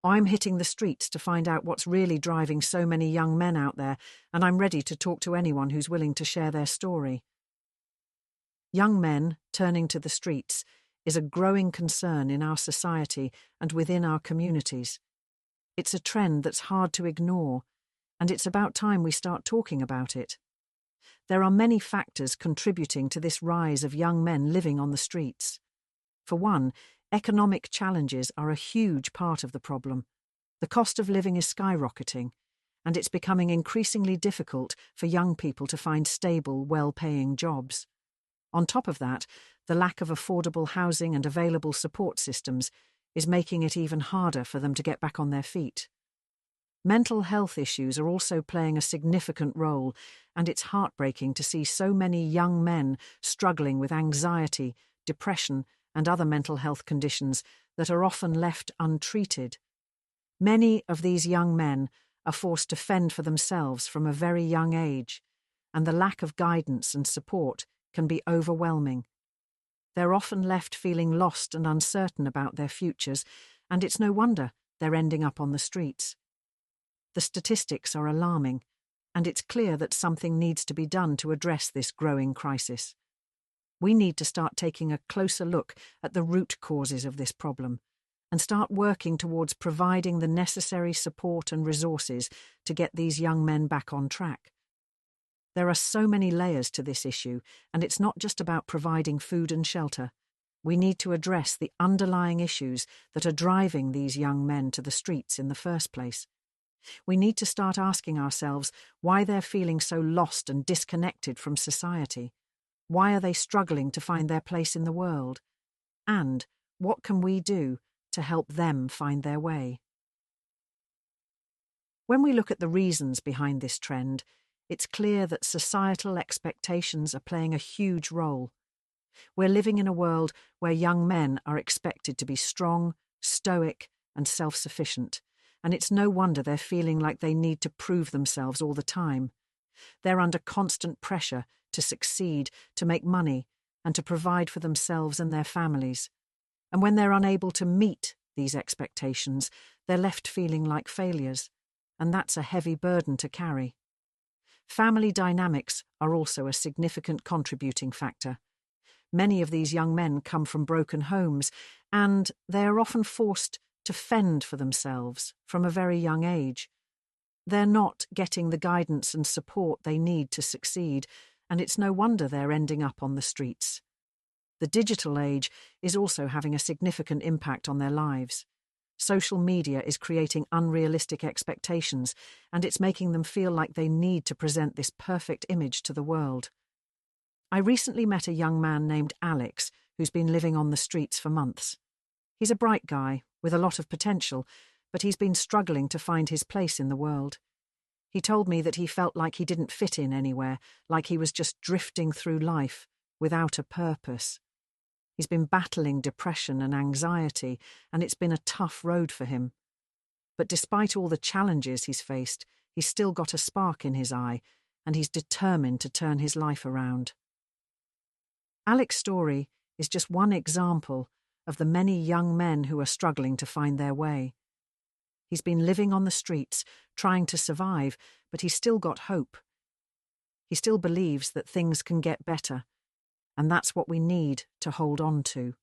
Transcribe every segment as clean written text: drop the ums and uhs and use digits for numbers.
I'm hitting the streets to find out what's really driving so many young men out there, and I'm ready to talk to anyone who's willing to share their story. Young men turning to the streets is a growing concern in our society and within our communities. It's a trend that's hard to ignore, and it's about time we start talking about it. There are many factors contributing to this rise of young men living on the streets. For one, economic challenges are a huge part of the problem. The cost of living is skyrocketing, and it's becoming increasingly difficult for young people to find stable, well-paying jobs. On top of that, the lack of affordable housing and available support systems is making it even harder for them to get back on their feet. Mental health issues are also playing a significant role, and it's heartbreaking to see so many young men struggling with anxiety, depression, and other mental health conditions that are often left untreated. Many of these young men are forced to fend for themselves from a very young age, and the lack of guidance and support can be overwhelming. They're often left feeling lost and uncertain about their futures, and it's no wonder they're ending up on the streets. The statistics are alarming, and it's clear that something needs to be done to address this growing crisis. We need to start taking a closer look at the root causes of this problem and start working towards providing the necessary support and resources to get these young men back on track. There are so many layers to this issue, and it's not just about providing food and shelter. We need to address the underlying issues that are driving these young men to the streets in the first place. We need to start asking ourselves why they're feeling so lost and disconnected from society. Why are they struggling to find their place in the world? And what can we do to help them find their way? When we look at the reasons behind this trend, it's clear that societal expectations are playing a huge role. We're living in a world where young men are expected to be strong, stoic, and self-sufficient, and it's no wonder they're feeling like they need to prove themselves all the time. They're under constant pressure to succeed, to make money, and to provide for themselves and their families. And when they're unable to meet these expectations, they're left feeling like failures, and that's a heavy burden to carry. Family dynamics are also a significant contributing factor. Many of these young men come from broken homes, and they are often forced to fend for themselves from a very young age. They're not getting the guidance and support they need to succeed, and it's no wonder they're ending up on the streets. The digital age is also having a significant impact on their lives. Social media is creating unrealistic expectations, and it's making them feel like they need to present this perfect image to the world. I recently met a young man named Alex who's been living on the streets for months. He's a bright guy with a lot of potential, but he's been struggling to find his place in the world. He told me that he felt like he didn't fit in anywhere, like he was just drifting through life without a purpose. He's been battling depression and anxiety, and it's been a tough road for him. But despite all the challenges he's faced, he's still got a spark in his eye, and he's determined to turn his life around. Alex's story is just one example of the many young men who are struggling to find their way. He's been living on the streets, trying to survive, but he's still got hope. He still believes that things can get better, and that's what we need to hold on to.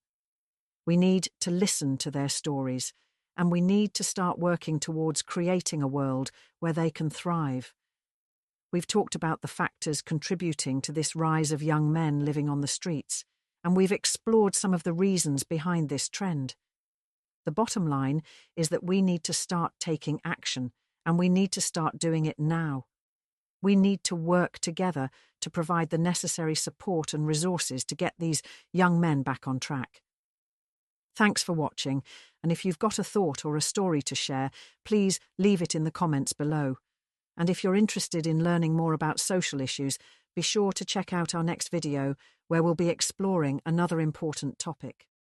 We need to listen to their stories, and we need to start working towards creating a world where they can thrive. We've talked about the factors contributing to this rise of young men living on the streets, and we've explored some of the reasons behind this trend. The bottom line is that we need to start taking action, and we need to start doing it now. We need to work together to provide the necessary support and resources to get these young men back on track. Thanks for watching, and if you've got a thought or a story to share, please leave it in the comments below. And if you're interested in learning more about social issues, be sure to check out our next video where we'll be exploring another important topic.